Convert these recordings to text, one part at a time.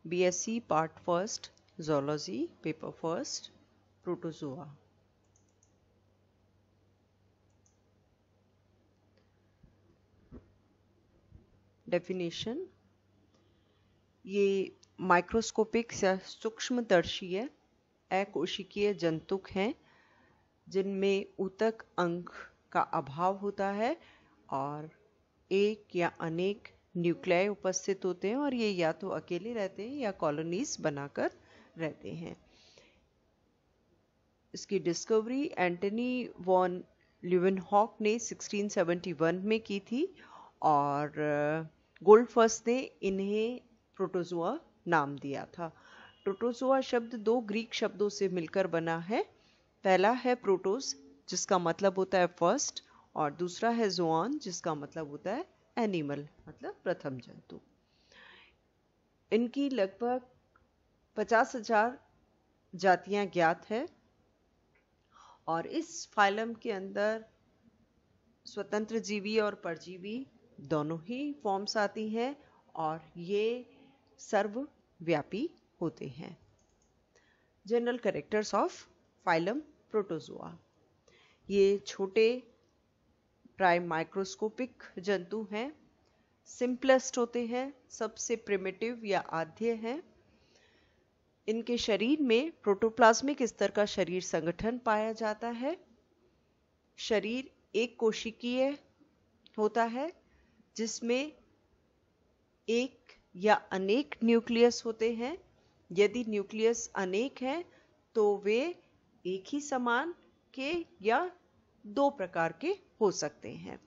BSc part first zoology paper first protozoa. Definition, ये microscopic या सूक्ष्मदर्शीय अकोशिकीय जंतुक हैं जिनमें ऊतक अंग का अभाव होता है और एक या अनेक न्यूक्लियाई उपस्थित होते हैं और ये या तो अकेले रहते हैं या कॉलोनीज बनाकर रहते हैं। इसकी डिस्कवरी एंटनी वॉन ल्यूवेनहॉक ने 1671 में की थी और गोल्डफर्स्ट ने इन्हें प्रोटोजोआ नाम दिया था। प्रोटोजोआ शब्द दो ग्रीक शब्दों से मिलकर बना है। पहला है प्रोटोस जिसका मतलब होता है फर्स्ट और दूसरा है जोआन जिसका मतलब होता है एनिमल मतलब प्रथम जंतु। इनकी लगभग 50,000 जातियां ज्ञात है और इस फाइलम के अंदर स्वतंत्र जीवी और परजीवी दोनों ही फॉर्म्स आती हैं और ये सर्वव्यापी होते हैं। General characters of phylum protozoa, ये छोटे प्राय माइक्रोस्कोपिक जंतु हैं, सिंपलेस्ट होते हैं, सबसे प्रिमिटिव या आद्य हैं। इनके शरीर में प्रोटोप्लाज्मिक स्तर का शरीर संगठन पाया जाता है। शरीर एक कोशिकीय होता है जिसमें एक या अनेक न्यूक्लियस होते हैं। यदि न्यूक्लियस अनेक हैं तो वे एक ही समान के या दो प्रकार के हो सकते हैं।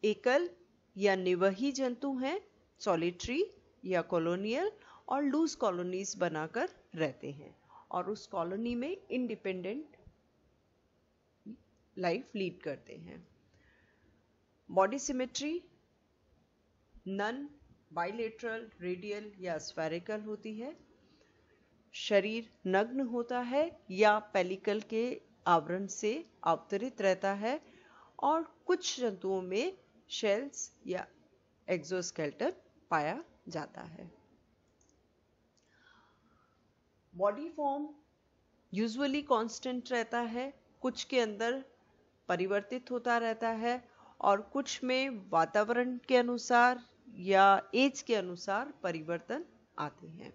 एकल या निवही जंतु हैं, सॉलिटरी या कॉलोनियल, और लूज कॉलोनीज बनाकर रहते हैं और उस कॉलोनी में इंडिपेंडेंट लाइफ लीड करते हैं। Body symmetry none bilateral, radial या स्फेरिकल होती है। शरीर नग्न होता है या पेलिकल के आवरण से अवतरित रहता है और कुछ जंतुओं में शेल्स या एक्सोस्केलेटन पाया जाता है। बॉडी फॉर्म यूजुअली कांस्टेंट रहता है, कुछ के अंदर परिवर्तित होता रहता है और कुछ में वातावरण के अनुसार या एज के अनुसार परिवर्तन आते हैं।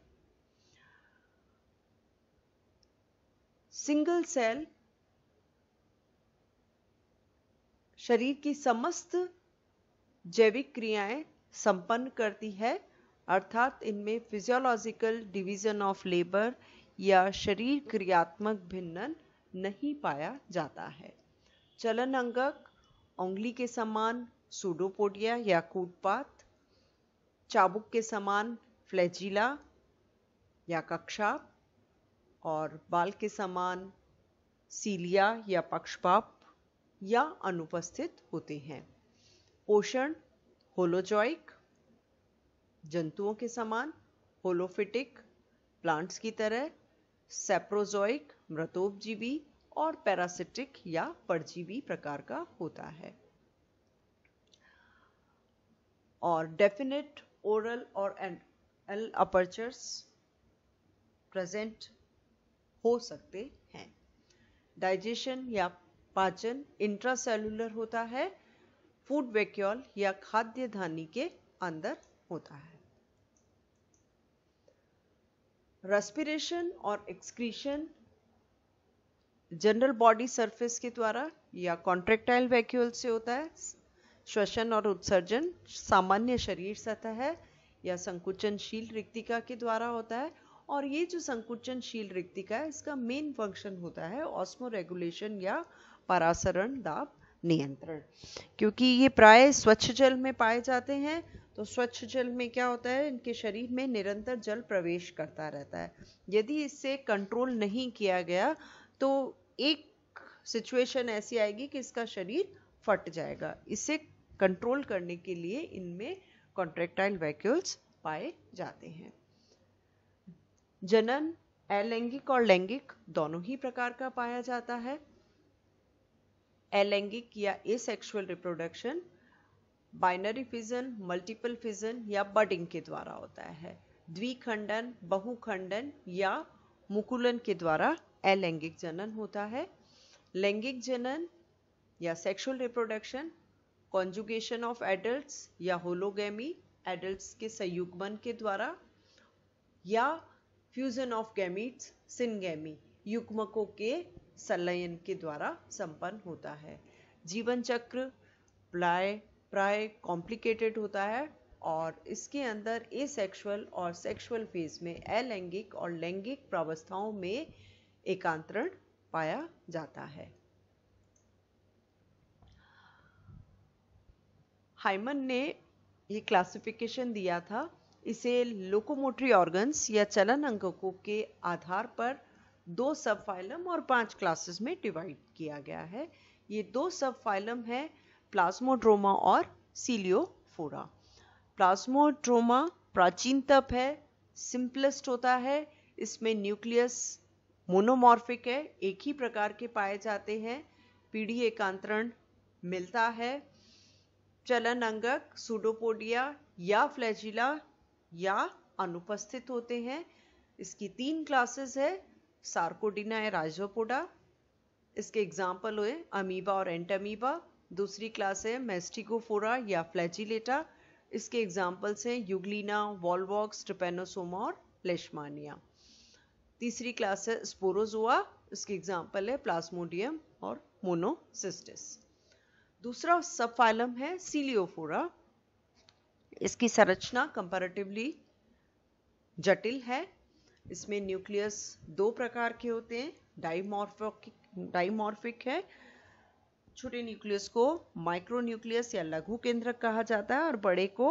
सिंगल सेल शरीर की समस्त जैविक क्रियाएं संपन्न करती है, अर्थात इनमें फिजियोलॉजिकल डिवीजन ऑफ लेबर या शरीर क्रियात्मक भिन्नन नहीं पाया जाता है। चलन अंगक उंगली के समान सूडोपोडिया या कूटपात, चाबुक के समान फ्लैजिला या कक्षाप और बाल के समान सीलिया या पक्षपाप या अनुपस्थित होते हैं। पोषण होलोजॉइक जंतुओं के समान, होलोफिटिक प्लांट्स की तरह, सेप्रोजॉइक मृतोपजीवी और पैरासिटिक या परजीवी प्रकार का होता है। और डेफिनेट ओरल और एनल अपर्चर्स प्रेजेंट हो सकते हैं। डाइजेशन या पाचन इंट्रासेलुलर होता है, फूड वैक्यूल या खाद्य धानी के अंदर होता है। रेस्पिरेशन और एक्सक्रीशन जनरल बॉडी सरफेस के द्वारा या कॉन्ट्रैक्टाइल वैक्यूल से होता है। श्वसन और उत्सर्जन सामान्य शरीर सतह है या संकुचनशील रिक्तिका के द्वारा होता है और ये जो संकुचनशील रिक्तिका है इसका मेन फंक्शन होता है ऑस्मो रेगुलेशन या परासरण दाब नियंत्रण। क्योंकि ये प्राय स्वच्छ जल में पाए जाते हैं तो स्वच्छ जल में क्या होता है, इनके शरीर में निरंतर जल प्रवेश करता रहता है। यदि इससे कंट्रोल नहीं किया गया तो एक सिचुएशन ऐसी आएगी कि इसका शरीर फट जाएगा। इसे कंट्रोल करने के लिए इनमें कॉन्ट्रैक्टाइल वैक्यूल्स पाए जाते हैं। जनन अलैंगिक और लैंगिक दोनों ही प्रकार का पाया जाता है। अलैंगिक या asexual reproduction binary fission, multiple fission या बडिंग के द्वारा होता है, द्विखंडन, बहुखंडन या मुकुलन के द्वारा अलैंगिक जनन होता है। लैंगिक जनन या sexual reproduction conjugation of adults या होलोगैमी एडल्ट्स के संयुग्मन के द्वारा या फ्यूजन ऑफ गैमीट्स सिनगैमी युग्मकों के संलयन के द्वारा संपन्न होता है। जीवन चक्र प्राय कॉम्प्लिकेटेड होता है और इसके अंदर एसेक्सुअल और सेक्सुअल फेज में अलैंगिक और लैंगिक प्रावस्थाओं में एकांतरण पाया जाता है। हाइमन ने ये क्लासिफिकेशन दिया था, इसे लोकोमोटरी ऑर्गन्स या चलन अंगकों के आधार पर 2 सब फाइलम और 5 क्लासेस में डिवाइड किया गया है। ये 2 सब फाइलम है प्लाज्मोड्रोमा और सीलियोफोरा। प्लाज्मोड्रोमा प्राचीन तप है, सिंपलेस्ट होता है, इसमें न्यूक्लियस मोनोमॉर्फिक है, एक ही प्रकार के पाए जाते हैं, पीढ़ी एकांतरण मिलता है। चलन अंगक सूडोपोडिया या फ्लैजिला या अनुपस्थित होते हैं। इसकी 3 क्लासेस है, सार्कोडिना या राइजोपोडा, इसके एग्जाम्पल हुए अमीबा और एंटमीबा। दूसरी क्लास है मेस्टिकोफोरा या फ्लैजिलेटा, इसके एग्जाम्पल्स हैं यूग्लिना, वॉलवॉक्स, ट्रिपेनोसोमा और लेशमानिया। तीसरी क्लास है स्पोरोजोआ, इसके एग्जाम्पल है प्लाज्मोडियम और मोनोसिस्टिस। दूसरा सब फाइलम है सीलियोफोरा, इसकी संरचना कंपैरेटिवली जटिल है। इसमें न्यूक्लियस 2 प्रकार के होते हैं, डाइमॉर्फिक है, छोटे न्यूक्लियस को माइक्रोन्यूक्लियस या लघु केंद्रक कहा जाता है और बड़े को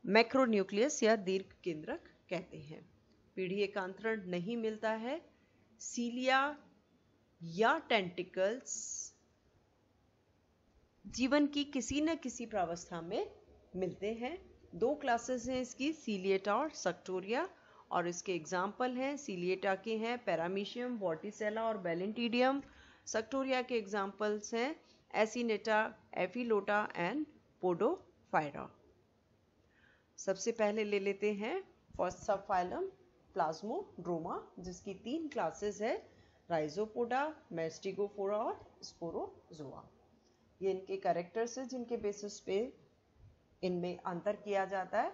मैक्रोन्यूक्लियस या दीर्घ केंद्रक कहते हैं। पीढ़ी एकांतरण नहीं मिलता है। सीलिया या टेंटिकल्स जीवन की किसी न किसी प्रावस्था में मिलते हैं। 2 क्लासेस हैं इसकी, सीलिएटा और सक्टोरिया, और इसके एग्जाम्पल हैं सीलिएटा के हैं पैरामीशियम, वॉर्टिसेला और बेलेंटिडियम। सक्टोरिया के एग्जाम्पल्स हैं एसिनेटा, एफिलोटा एंड पोडोफायरा। सबसे पहले ले लेते हैं फर्स्ट सब फाइलम प्लाज्मोड्रोमा, जिसकी 3 क्लासेस है, राइजोपोडा, मेस्टिगोफोरा और स्पोरोजोआ। ये इनके कैरेक्टर्स हैं जिनके बेसिस पे इनमें अंतर किया जाता है।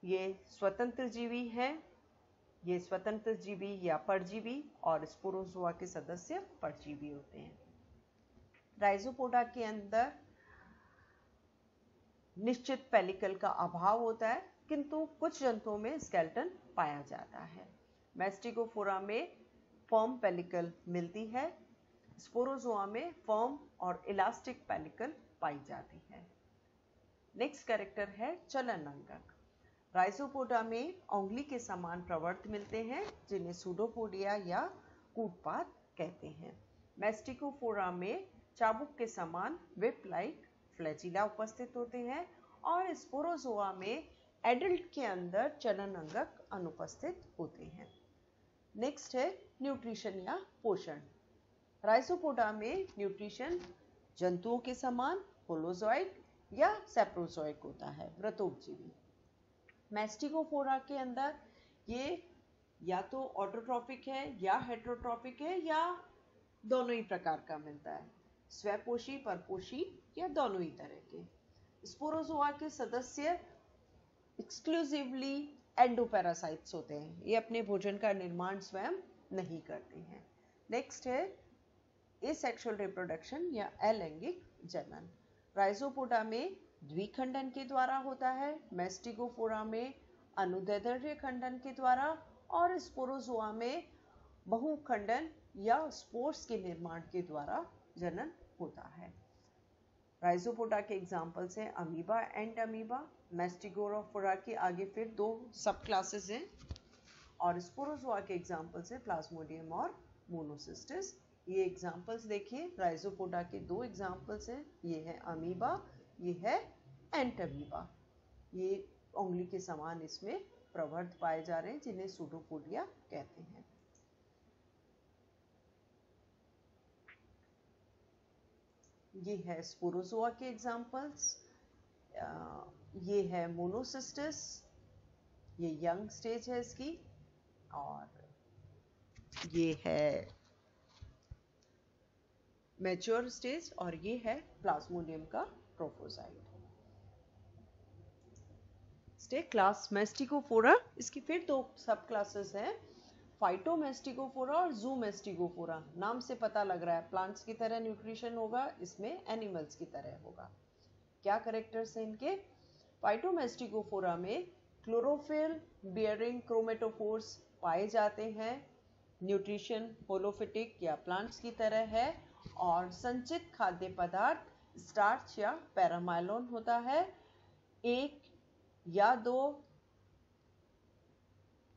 ये स्वतंत्र जीवी हैं, ये स्वतंत्र जीवी या परजीवी, और स्पोरोजोआ के सदस्य परजीवी होते हैं। राइजोपोडा के अंदर निश्चित पेलिकल का अभाव होता है, किंतु कुछ जंतुओं में स्केलेटन पाया जाता है। मेस्टिगोफोरा में फर्म पेलिकल मिलती है, स्पोरोजोआ में फर्म और इलास्टिक पेलिकल पाई जाती है। नेक्स्ट कैरेक्टर है चलन अंगक। राइजोपोडा में उंगली के समान प्रवर्त मिलते हैं, जिन्हें सूडोपोडिया या कूटपात कहते हैं। मेस्टिकोफोरा में चाबुक के समान विप लाइक फ्लैजिला उपस्थित होते हैं, और स्पोरोजोआ में एडल्ट के अंदर चलन अंगक अनुपस्थित होते हैं। नेक्स्ट है न्यूट्रिशन या पोषण। राइजोपोडा में न्यूट्रिशन जंतुओं के समान होलोजोइक या सेप्रोजोइक होता है, व्रतोपजीवी। मेस्टिकोफोरा के अंदर ये या तो ऑटोट्रॉफिक है या हेटेरोट्रॉफिक है या दोनों ही प्रकार का मिलता है, स्वपोषी, परपोषी या दोनों ही तरह के। स्पोरोजोआ के सदस्य एक्सक्लूसिवली एंडोपैरासाइट्स होते हैं, ये अपने भोजन का निर्माण स्वयं नहीं करते हैं। नेक्स्ट है एसेक्सुअल रिप्रोडक्शन या अलैंगिक जनन। राइजोपोडा में द्विखंडन के द्वारा होता है, मेस्टिकोफोरा में अनुदैर्ध्य खंडन के द्वारा, और स्पोरोजोआ में बहुखंडन या स्पोर्स के निर्माण के द्वारा जनन होता है। राइजोपोडा के एग्जाम्पल्स हैं अमीबा एंड अमीबा। मेस्टिगोफोरा के आगे फिर 2 सब क्लासेस हैं, और स्पोरोजोआ के एग्जाम्पल्स हैं प्लाज्मोडियम और मोनोसिस्टिस। ये एग्जाम्पल्स देखिए, राइजोपोडा के 2 एग्जाम्पल्स हैं, ये है अमीबा, ये है एंटमीबा। ये उंगली के समान इसमें प्रवर्त पाए जा रहे हैं, जिन्हें सूडोपोडिया कहते हैं। ये है स्पोरोजोआ के एग्जाम्पल्स, ये है मोनोसिस्टिस, ये यंग स्टेज है इसकी, और ये है मैच्योर स्टेज, और ये है प्लाज्मोडियम का ट्रोफोसाइट। क्लास मैस्टिकोफोरा, इसकी फिर दो सब क्लासेस हैं, फाइटोमेस्टिकोफोरा और ज़ूमेस्टिकोफोरा। नाम से पता लग रहा है प्लांट्स की तरह न्यूट्रिशन होगा, इसमें एनिमल्स की तरह होगा। क्या कैरेक्टर्स हैं इनके? फाइटोमेस्टिकोफोरा में क्लोरोफिल बियरिंग क्रोमेटोफोर्स पाए जाते हैं, न्यूट्रिशन होलोफिटिक या प्लांट्स की तरह है, और संचित खाद्य पदार्थ स्टार्च या पैरामाइलोन होता है। एक या दो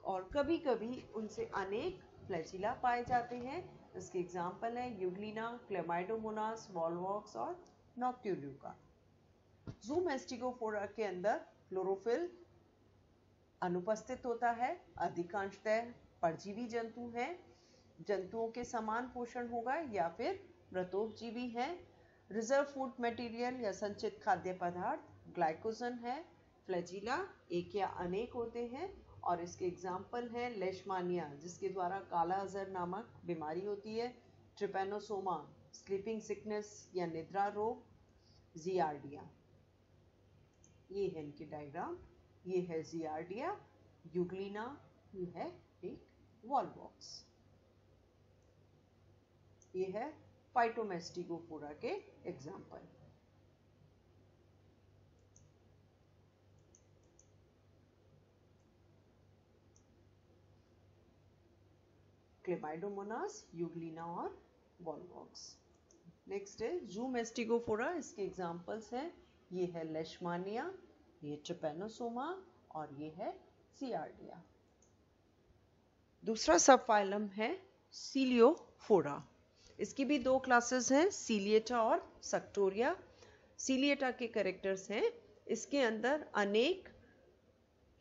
और कभी कभी उनसे अनेक फ्लैजिला पाए जाते हैं। इसके एग्जाम्पल है यूग्लिना, क्लेमाइडोमोनास, वॉलवॉक्स और नॉक्ट्यूल्यूका। ज़ूमेस्टिकोफोरा के अंदर क्लोरोफिल अनुपस्थित होता है, अधिकांशतः परजीवी जंतु हैं, जंतुओं के समान पोषण होगा या फिर मृतोपजीवी हैं। रिजर्व फूड मटेरियल या संचित खाद्य पदार्थ ग्लाइकोजन है। फ्लैजिला एक या अनेक होते हैं, और इसके एग्जाम्पल हैं लेशमानिया, जिसके द्वारा काला अजहर नामक बीमारी होती है, ट्रिपेनोसोमा स्लीपिंग सिकनेस या निद्रा रोग, जियार्डिया। ये है इनकी डायग्राम, ये है जियार्डिया, यूग्लिना, ये है एक वॉलवॉक्स। ये है फाइटोमेस्टिकोफोरा के एग्जाम्पल। क्लेमाइडोमोनास, यूग्लिना और वॉलवॉक्स। नेक्स्ट है ज़ूमेस्टिकोफोरा, इसके एग्जाम्पल्स हैं, ये है लेशमानिया, ये ट्रिपेनोसोमा, और ये है जियार्डिया। दूसरा सब फाइलम है सीलियोफोरा। इसकी भी दो क्लासेस हैं, सीलिएटा और सक्टोरिया। सीलिएटा के कैरेक्टर्स हैं, इसके अंदर अनेक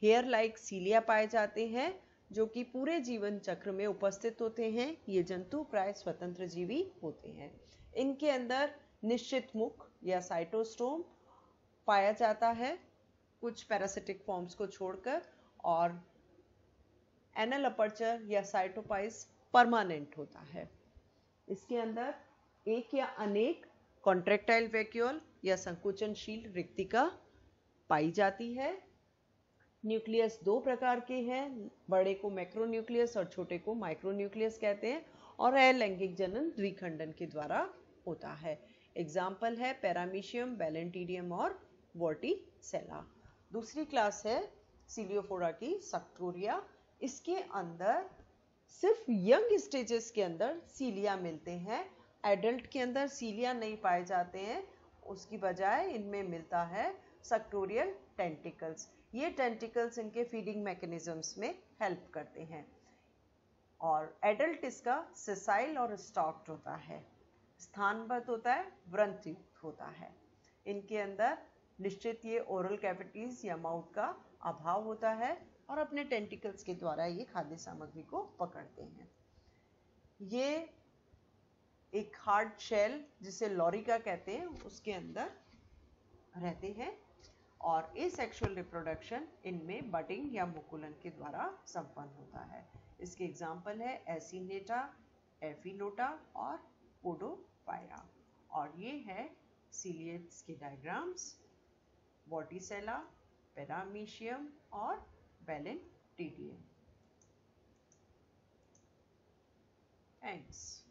हेयर लाइक सीलिया पाए जाते हैं, जो कि पूरे जीवन चक्र में उपस्थित होते हैं। ये जंतु प्राय स्वतंत्र जीवी होते हैं। इनके अंदर निश्चित मुख या साइटोस्टोम पाया जाता है, कुछ पैरासिटिक फॉर्म्स को छोड़कर, और एनल अपर्चर या साइटोपाइस परमानेंट होता है। इसके अंदर एक या अनेक कॉन्ट्रैक्टाइल वैक्यूल या संकुचनशील रिक्तिका पाई जाती है। न्यूक्लियस दो प्रकार के हैं, बड़े को मैक्रोन्यूक्लियस और छोटे को माइक्रोन्यूक्लियस कहते हैं, और अलैंगिक जनन द्विखंडन के द्वारा होता है। एग्जाम्पल है पैरामीशियम, वैलेंटिडियम और वोर्टिसेला। दूसरी क्लास है सीलियोफोरा की सक्टोरिया। इसके अंदर सिर्फ यंग स्टेजेस के अंदर सीलिया मिलते हैं, एडल्ट के अंदर सीलिया नहीं पाए जाते हैं, उसकी बजाय इनमें मिलता है सक्टोरियल टेंटिकल्स। ये टेंटिकल्स इनके फीडिंग मैकेनिज्म्स में हेल्प करते हैं, और एडल्ट इसका सेसाइल और स्टॉक्ड होता है, स्थानबद्ध होता है, व्रंतयुक्त होता है। इनके अंदर निश्चित ये ओरल कैविटीज या माउथ का अभाव होता है, और अपने टेंटिकल्स के द्वारा ये खाद्य सामग्री को पकड़ते हैं। ये एक हार्ड शेल जिसे लॉरिका कहते हैं उसके अंदर रहते हैं, और एसेक्सुअल रिप्रोडक्शन इनमें बडिंग या मुकुलन के द्वारा संपन्न होता है। इसके एग्जाम्पल है एसिनेटा, एफिलोटा और पोडोफायरा। और ये है सीलिएट्स के डायग्राम्स, वोर्टिसेला, पैरामीशियम और वैलेंटिडियम। थैंक्स।